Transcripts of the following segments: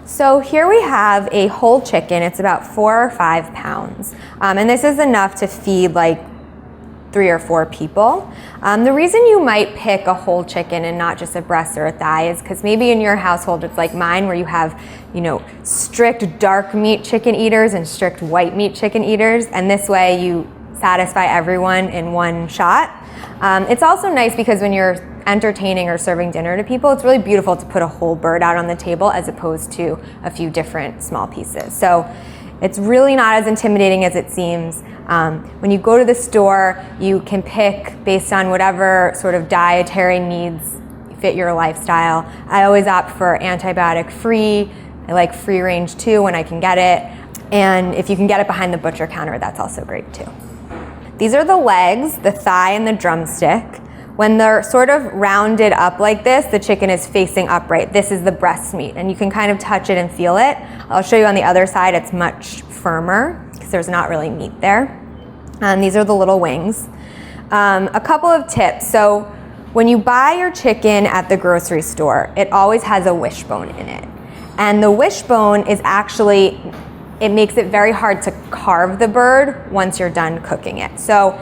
So here we have a whole chicken. It's about 4 or 5 pounds. And this is enough to feed like 3 or 4 people. The reason you might pick a whole chicken and not just a breast or a thigh is because maybe in your household it's like mine where you have, strict dark meat chicken eaters and strict white meat chicken eaters, and this way you satisfy everyone in one shot. It's also nice because when you're entertaining or serving dinner to people, it's really beautiful to put a whole bird out on the table as opposed to a few different small pieces. So it's really not as intimidating as it seems. When you go to the store, you can pick based on whatever sort of dietary needs fit your lifestyle. I always opt for antibiotic free. I like free range too when I can get it. And if you can get it behind the butcher counter, that's also great too. These are the legs, the thigh and the drumstick. When they're sort of rounded up like this, the chicken is facing upright. This is the breast meat, and you can kind of touch it and feel it. I'll show you on the other side, it's much firmer because there's not really meat there. And these are the little wings. A couple of tips. So when you buy your chicken at the grocery store, it always has a wishbone in it. And the wishbone is actually, it makes it very hard to carve the bird once you're done cooking it. So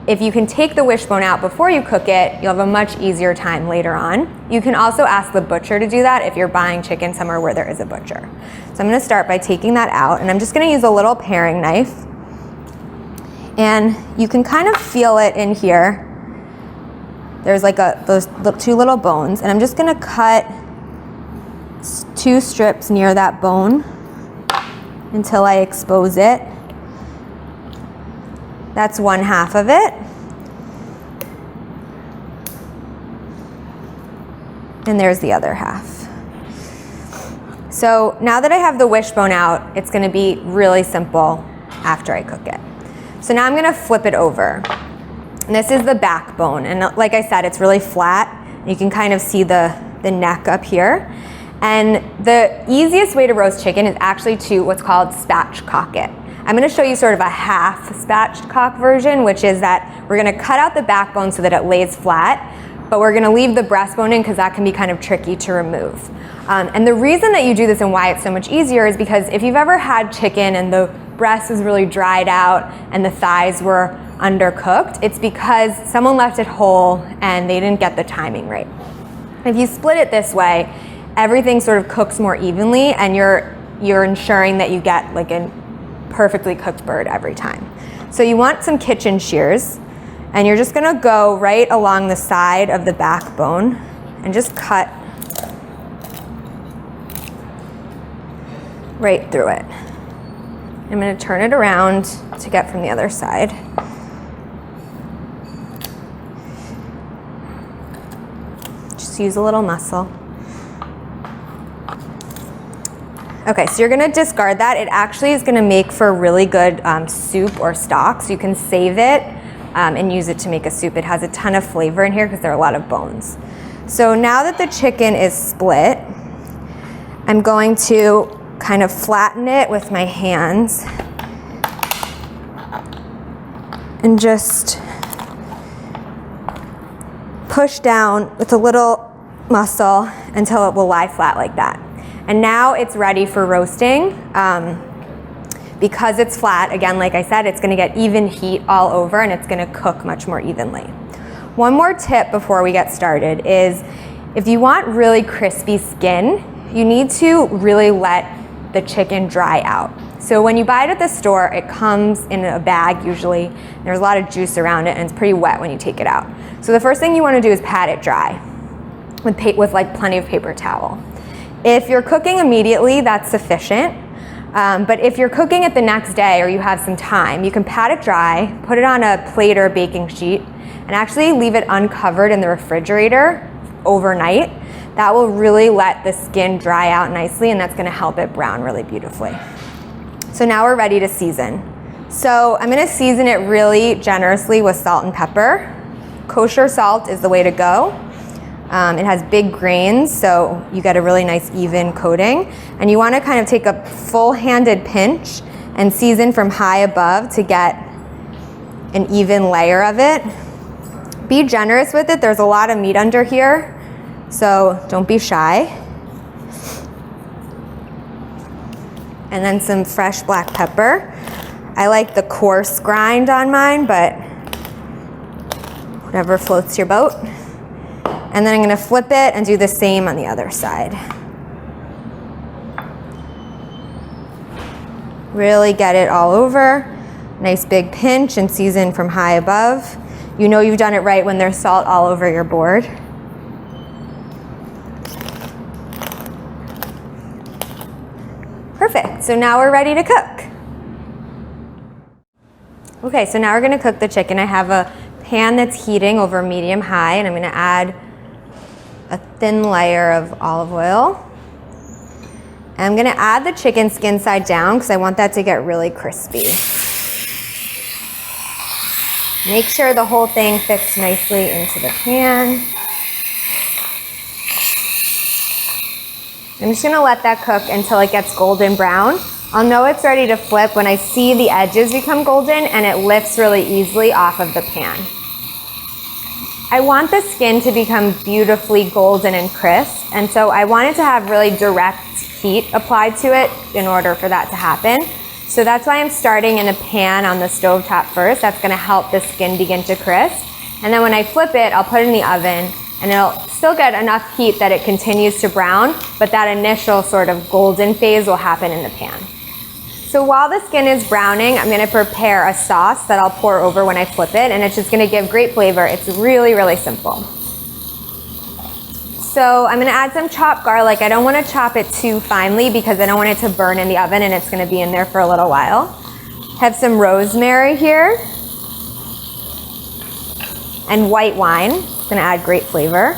if you can take the wishbone out before you cook it, you'll have a much easier time later on. You can also ask the butcher to do that if you're buying chicken somewhere where there is a butcher. So I'm gonna start by taking that out, and I'm just gonna use a little paring knife. And you can kind of feel it in here. There's like those 2 little bones, and I'm just gonna cut 2 strips near that bone until I expose it. That's 1/2 of it. And there's the other half. So now that I have the wishbone out, it's gonna be really simple after I cook it. So now I'm gonna flip it over. And this is the backbone. And like I said, it's really flat. You can kind of see the neck up here. And the easiest way to roast chicken is actually to what's called spatchcock it. I'm gonna show you sort of a half spatchcock version, which is that we're gonna cut out the backbone so that it lays flat, but we're gonna leave the breastbone in because that can be kind of tricky to remove. And the reason that you do this and why it's so much easier is because if you've ever had chicken and the breast was really dried out and the thighs were undercooked, it's because someone left it whole and they didn't get the timing right. If you split it this way, everything sort of cooks more evenly, and you're ensuring that you get like a perfectly cooked bird every time. So you want some kitchen shears, and you're just gonna go right along the side of the backbone and just cut right through it. I'm gonna turn it around to get from the other side. Just use a little muscle. Okay, so you're gonna discard that. It actually is gonna make for really good soup or stock, so you can save it and use it to make a soup. It has a ton of flavor in here because there are a lot of bones. So now that the chicken is split, I'm going to kind of flatten it with my hands and just push down with a little muscle until it will lie flat like that. And now it's ready for roasting. Because it's flat, again, like I said, it's gonna get even heat all over and it's gonna cook much more evenly. One more tip before we get started is if you want really crispy skin, you need to really let the chicken dry out. So when you buy it at the store, it comes in a bag usually. There's a lot of juice around it and it's pretty wet when you take it out. So the first thing you wanna do is pat it dry with like plenty of paper towel. If you're cooking immediately, that's sufficient. But if you're cooking it the next day or you have some time, you can pat it dry, put it on a plate or a baking sheet, and actually leave it uncovered in the refrigerator overnight. That will really let the skin dry out nicely, and that's gonna help it brown really beautifully. So now we're ready to season. So I'm gonna season it really generously with salt and pepper. Kosher salt is the way to go. It has big grains, so you get a really nice even coating. And you wanna kind of take a full-handed pinch and season from high above to get an even layer of it. Be generous with it. There's a lot of meat under here, so don't be shy. and then some fresh black pepper. I like the coarse grind on mine, but whatever floats your boat. And then I'm gonna flip it and do the same on the other side. Really get it all over. Nice big pinch and season from high above. You know you've done it right when there's salt all over your board. Perfect, so now we're ready to cook. Okay, so now we're gonna cook the chicken. I have a pan that's heating over medium-high, and I'm gonna add a thin layer of olive oil. And I'm gonna add the chicken skin side down because I want that to get really crispy. Make sure the whole thing fits nicely into the pan. I'm just gonna let that cook until it gets golden brown. I'll know it's ready to flip when I see the edges become golden and it lifts really easily off of the pan. I want the skin to become beautifully golden and crisp, and so I want it to have really direct heat applied to it in order for that to happen. So that's why I'm starting in a pan on the stovetop first. That's gonna help the skin begin to crisp. And then when I flip it, I'll put it in the oven, and it'll still get enough heat that it continues to brown, but that initial sort of golden phase will happen in the pan. So while the skin is browning, I'm gonna prepare a sauce that I'll pour over when I flip it, and it's just gonna give great flavor. It's really, really simple. So I'm gonna add some chopped garlic. I don't wanna chop it too finely because I don't want it to burn in the oven and it's gonna be in there for a little while. Have some rosemary here. And white wine. It's gonna add great flavor.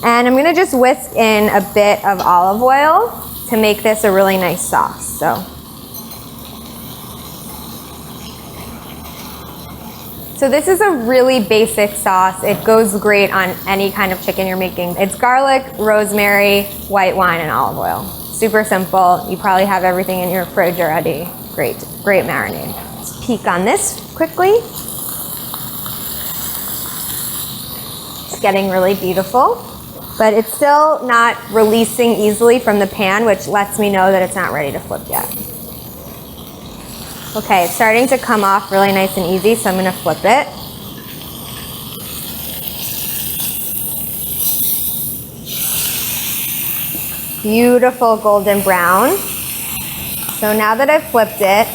And I'm gonna just whisk in a bit of olive oil to make this a really nice sauce. So this is a really basic sauce. It goes great on any kind of chicken you're making. It's garlic, rosemary, white wine, and olive oil. Super simple. You probably have everything in your fridge already. Great, great marinade. Let's peek on this quickly. It's getting really beautiful, but it's still not releasing easily from the pan, which lets me know that it's not ready to flip yet. Okay, it's starting to come off really nice and easy, so I'm gonna flip it. Beautiful golden brown. So now that I've flipped it,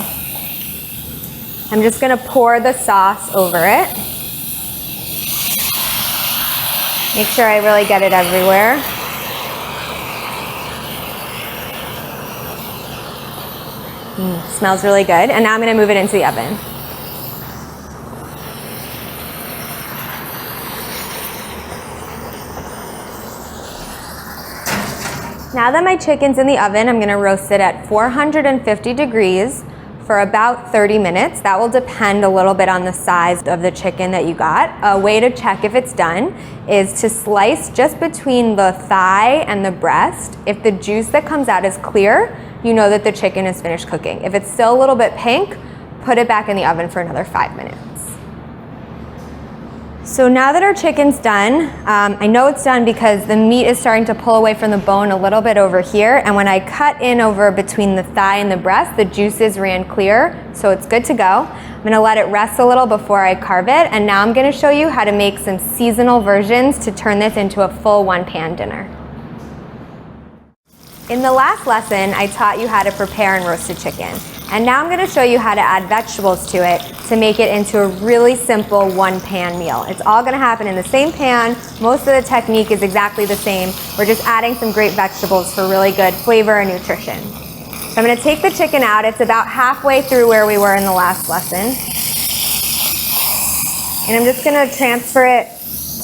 I'm just gonna pour the sauce over it. Make sure I really get it everywhere. Smells really good. And now I'm gonna move it into the oven. Now that my chicken's in the oven, I'm gonna roast it at 450 degrees for about 30 minutes. That will depend a little bit on the size of the chicken that you got. A way to check if it's done is to slice just between the thigh and the breast. If the juice that comes out is clear, you know that the chicken is finished cooking. If it's still a little bit pink, put it back in the oven for another 5 minutes. So now that our chicken's done, I know it's done because the meat is starting to pull away from the bone a little bit over here, and when I cut in over between the thigh and the breast, the juices ran clear, so it's good to go. I'm gonna let it rest a little before I carve it, and now I'm gonna show you how to make some seasonal versions to turn this into a full one-pan dinner. In the last lesson, I taught you how to prepare and roast a chicken. And now I'm gonna show you how to add vegetables to it to make it into a really simple one-pan meal. It's all gonna happen in the same pan. Most of the technique is exactly the same. We're just adding some great vegetables for really good flavor and nutrition. So I'm gonna take the chicken out. It's about halfway through where we were in the last lesson. And I'm just gonna transfer it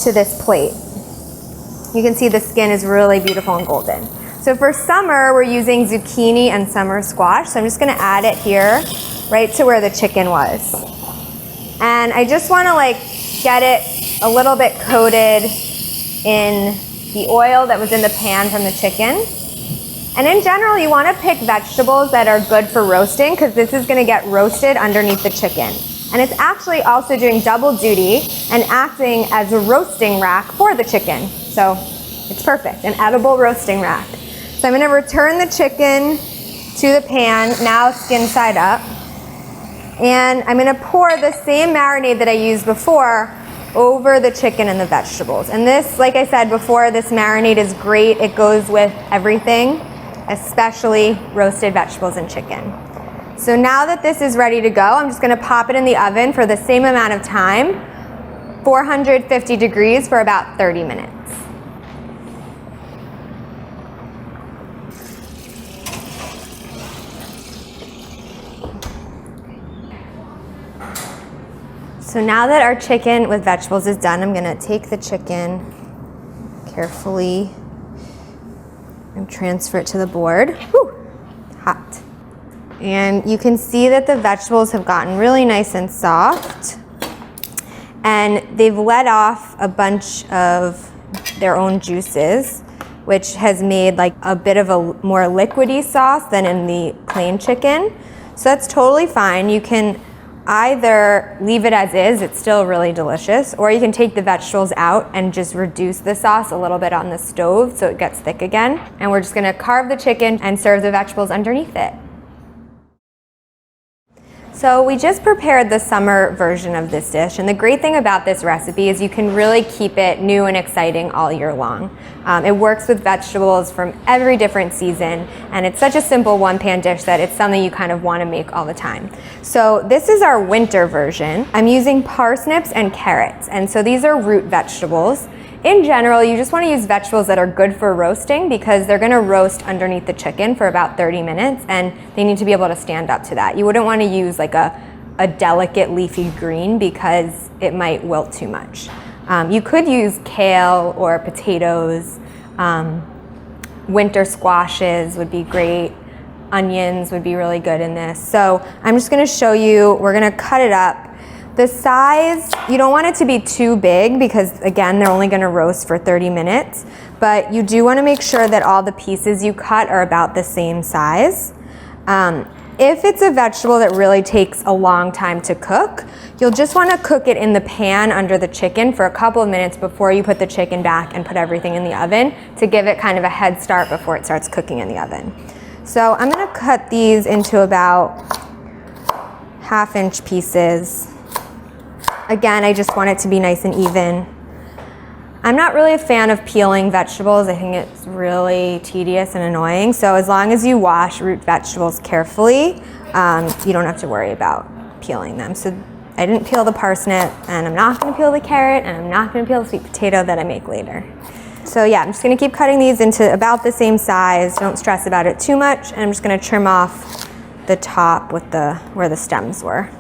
to this plate. You can see the skin is really beautiful and golden. So for summer, we're using zucchini and summer squash. So I'm just gonna add it here, right to where the chicken was. And I just wanna get it a little bit coated in the oil that was in the pan from the chicken. And in general, you wanna pick vegetables that are good for roasting because this is gonna get roasted underneath the chicken. And it's actually also doing double duty and acting as a roasting rack for the chicken. So it's perfect, an edible roasting rack. So I'm gonna return the chicken to the pan, now skin side up. And I'm gonna pour the same marinade that I used before over the chicken and the vegetables. And this, like I said before, this marinade is great. It goes with everything, especially roasted vegetables and chicken. So now that this is ready to go, I'm just gonna pop it in the oven for the same amount of time, 450 degrees for about 30 minutes. So now that our chicken with vegetables is done, I'm gonna take the chicken carefully and transfer it to the board. Whew, hot. And you can see that the vegetables have gotten really nice and soft, and they've let off a bunch of their own juices, which has made like a bit of a more liquidy sauce than in the plain chicken. So that's totally fine. You can either leave it as is, it's still really delicious, or you can take the vegetables out and just reduce the sauce a little bit on the stove so it gets thick again. And we're just gonna carve the chicken and serve the vegetables underneath it. So we just prepared the summer version of this dish, and the great thing about this recipe is you can really keep it new and exciting all year long. It works with vegetables from every different season, and it's such a simple one-pan dish that it's something you kind of want to make all the time. So this is our winter version. I'm using parsnips and carrots, and so these are root vegetables. In general, you just want to use vegetables that are good for roasting because they're going to roast underneath the chicken for about 30 minutes, and they need to be able to stand up to that. You wouldn't want to use like a delicate leafy green because it might wilt too much. You could use kale or potatoes. Winter squashes would be great. Onions would be really good in this. So I'm just going to show you, we're going to cut it up. The size, you don't want it to be too big because again, they're only gonna roast for 30 minutes, but you do wanna make sure that all the pieces you cut are about the same size. If it's a vegetable that really takes a long time to cook, you'll just wanna cook it in the pan under the chicken for a couple of minutes before you put the chicken back and put everything in the oven to give it kind of a head start before it starts cooking in the oven. So I'm gonna cut these into about 1/2-inch pieces. Again, I just want it to be nice and even. I'm not really a fan of peeling vegetables. I think it's really tedious and annoying. So as long as you wash root vegetables carefully, you don't have to worry about peeling them. So I didn't peel the parsnip, and I'm not gonna peel the carrot, and I'm not gonna peel the sweet potato that I make later. So yeah, I'm just gonna keep cutting these into about the same size. Don't stress about it too much. And I'm just gonna trim off the top with where the stems were.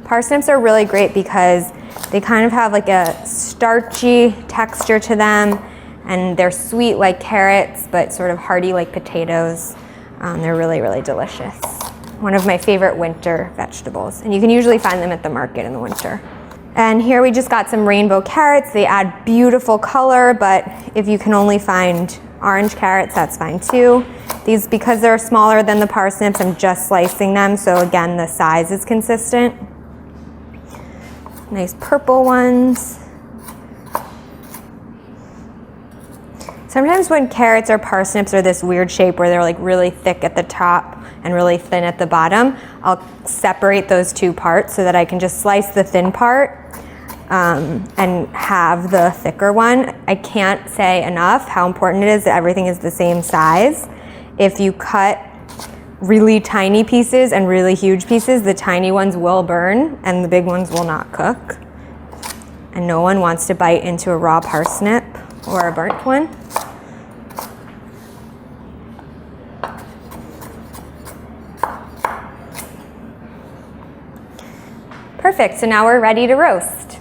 Parsnips are really great because they kind of have like a starchy texture to them, and they're sweet like carrots, but sort of hearty like potatoes. They're really, really delicious. One of my favorite winter vegetables, and you can usually find them at the market in the winter. And here we just got some rainbow carrots. They add beautiful color, but if you can only find orange carrots, that's fine too. These, because they're smaller than the parsnips, I'm just slicing them, so again, the size is consistent. Nice purple ones. Sometimes when carrots or parsnips are this weird shape where they're like really thick at the top and really thin at the bottom, I'll separate those two parts so that I can just slice the thin part and have the thicker one. I can't say enough how important it is that everything is the same size. If you cut really tiny pieces and really huge pieces, the tiny ones will burn and the big ones will not cook. And no one wants to bite into a raw parsnip or a burnt one. Perfect, so now we're ready to roast.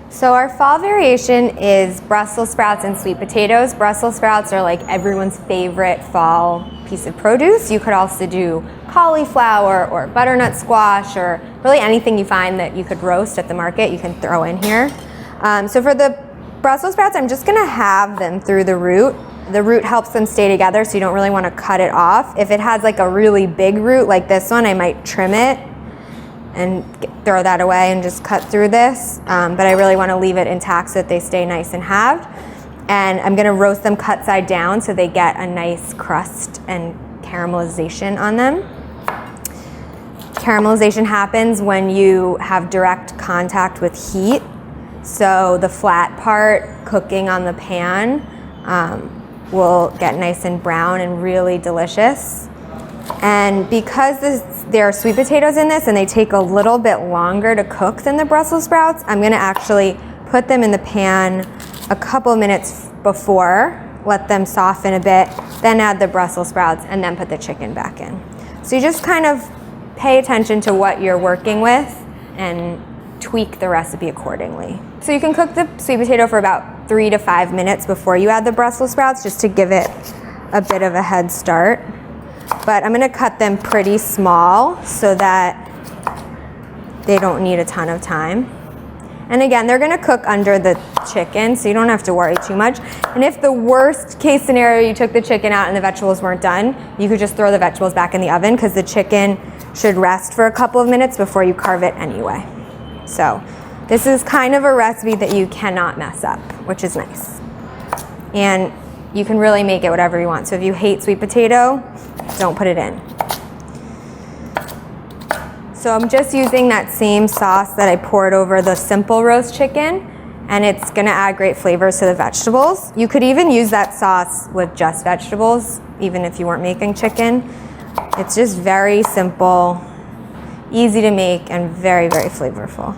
So our fall variation is Brussels sprouts and sweet potatoes. Brussels sprouts are like everyone's favorite fall piece of produce. You could also do cauliflower or butternut squash, or really anything you find that you could roast at the market, you can throw in here. So for the Brussels sprouts, I'm just gonna have them through the root. The root helps them stay together, so you don't really wanna cut it off. If it has like a really big root like this one, I might trim it and throw that away and just cut through this. But I really want to leave it intact so that they stay nice and halved. And I'm gonna roast them cut side down so they get a nice crust and caramelization on them. Caramelization happens when you have direct contact with heat. So the flat part cooking on the pan will get nice and brown and really delicious. And because there are sweet potatoes in this and they take a little bit longer to cook than the Brussels sprouts, I'm gonna actually put them in the pan a couple minutes before, let them soften a bit, then add the Brussels sprouts and then put the chicken back in. So you just kind of pay attention to what you're working with and tweak the recipe accordingly. So you can cook the sweet potato for about 3 to 5 minutes before you add the Brussels sprouts, just to give it a bit of a head start. But I'm gonna cut them pretty small so that they don't need a ton of time. And again, they're gonna cook under the chicken, so you don't have to worry too much. And if the worst case scenario, you took the chicken out and the vegetables weren't done, you could just throw the vegetables back in the oven, because the chicken should rest for a couple of minutes before you carve it anyway. So this is kind of a recipe that you cannot mess up, which is nice. And you can really make it whatever you want. So if you hate sweet potato, don't put it in. So I'm just using that same sauce that I poured over the simple roast chicken, and it's gonna add great flavors to the vegetables. You could even use that sauce with just vegetables, even if you weren't making chicken. It's just very simple, easy to make, and very, very flavorful.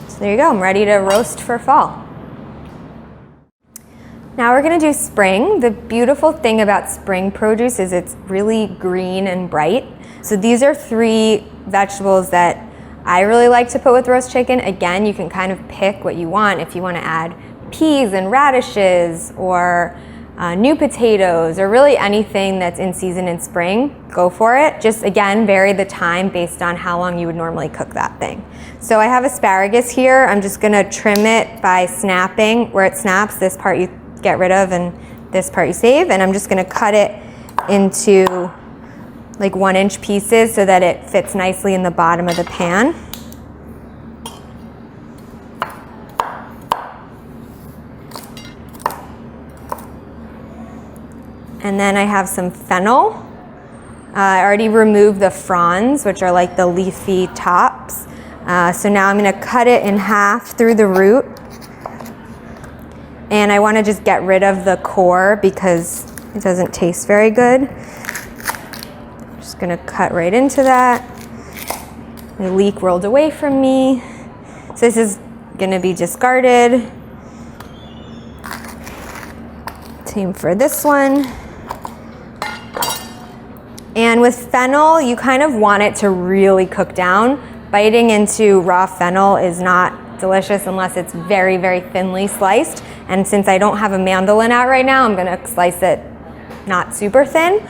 So there you go, I'm ready to roast for fall. Now we're gonna do spring. The beautiful thing about spring produce is it's really green and bright. So these are 3 vegetables that I really like to put with roast chicken. Again, you can kind of pick what you want. If you want to add peas and radishes or new potatoes or really anything that's in season in spring, go for it. Just again, vary the time based on how long you would normally cook that thing. So I have asparagus here. I'm just gonna trim it by snapping. Where it snaps, this part you get rid of and this part you save. And I'm just gonna cut it into like 1-inch pieces so that it fits nicely in the bottom of the pan. And then I have some fennel. I already removed the fronds, which are like the leafy tops. So now I'm gonna cut it in half through the root. And I wanna just get rid of the core because it doesn't taste very good. Just gonna cut right into that. The leek rolled away from me. So this is gonna be discarded. Same for this one. And with fennel, you kind of want it to really cook down. Biting into raw fennel is not delicious unless it's very, very thinly sliced. And since I don't have a mandolin out right now, I'm gonna slice it not super thin.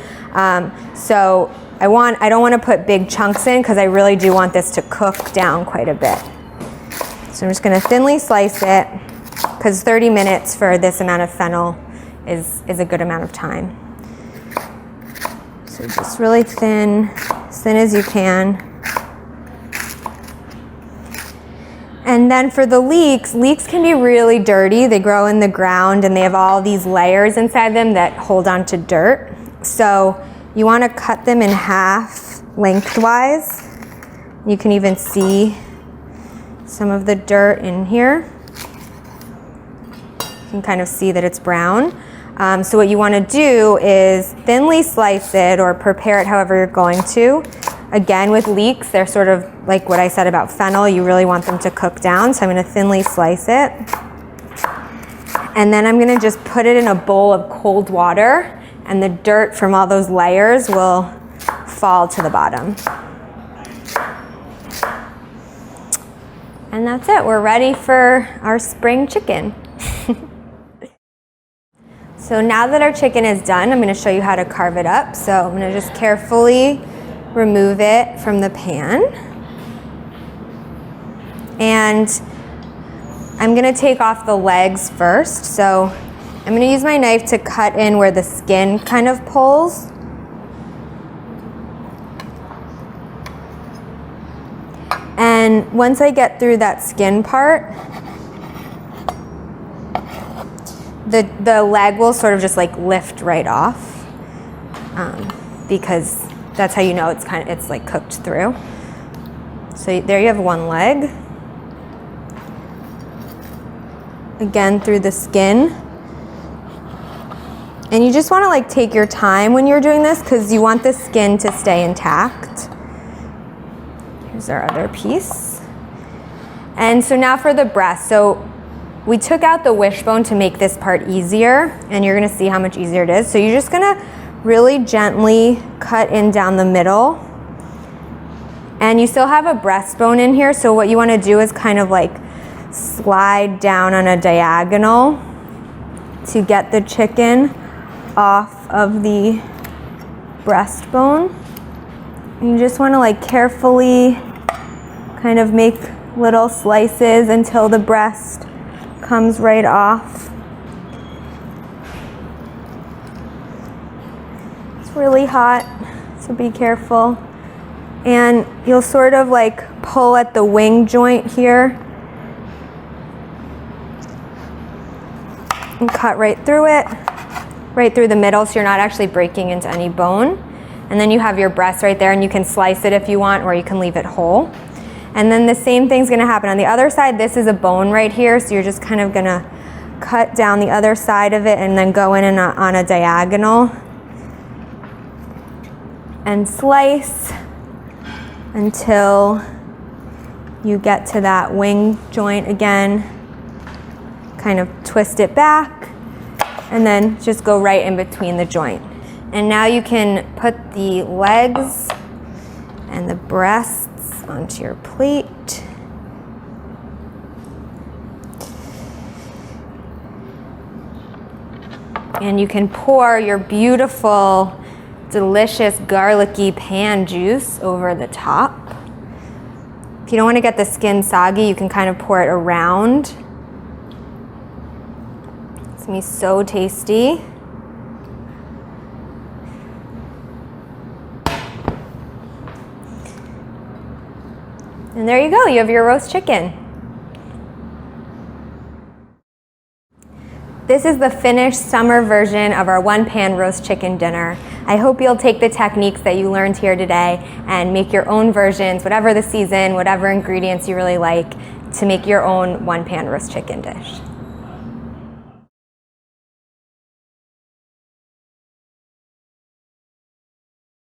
So I don't want to put big chunks in because I really do want this to cook down quite a bit. So I'm just going to thinly slice it because 30 minutes for this amount of fennel is a good amount of time. So just really thin, as thin as you can. And then for the leeks can be really dirty. They grow in the ground and they have all these layers inside them that hold on to dirt. So you want to cut them in half lengthwise. You can even see some of the dirt in here. You can kind of see that it's brown. So what you want to do is thinly slice it or prepare it however you're going to. Again, with leeks, they're sort of like what I said about fennel. You really want them to cook down. So I'm going to thinly slice it. And then I'm going to just put it in a bowl of cold water, and the dirt from all those layers will fall to the bottom. And that's it. We're ready for our spring chicken. So now that our chicken is done, I'm going to show you how to carve it up. So I'm going to just carefully remove it from the pan. And I'm going to take off the legs first. So I'm going to use my knife to cut in where the skin kind of pulls. And once I get through that skin part, the leg will sort of just like lift right off, because that's how you know it's like cooked through. So there you have one leg. Again, through the skin. And you just want to like take your time when you're doing this because you want the skin to stay intact. Here's our other piece. And so now for the breast. So we took out the wishbone to make this part easier, and you're gonna see how much easier it is. So you're just gonna really gently cut in down the middle. And you still have a breastbone in here, so what you wanna do is kind of like slide down on a diagonal to get the chicken off of the breastbone. You just wanna like carefully kind of make little slices until the breast comes right off. It's really hot, so be careful. And you'll sort of like pull at the wing joint here and cut right through it, right through the middle, so you're not actually breaking into any bone. And then you have your breast right there, and you can slice it if you want, or you can leave it whole. And then the same thing's gonna happen on the other side. This is a bone right here, so you're just kind of gonna cut down the other side of it and then go in and on a diagonal and slice until you get to that wing joint again. Kind of twist it back and then just go right in between the joint. And now you can put the legs and the breasts onto your plate. And you can pour your beautiful, delicious, garlicky pan juice over the top. If you don't want to get the skin soggy, you can kind of pour it around. It's gonna be so tasty. And there you go, you have your roast chicken. This is the finished summer version of our one-pan roast chicken dinner. I hope you'll take the techniques that you learned here today and make your own versions, whatever the season, whatever ingredients you really like, to make your own one-pan roast chicken dish.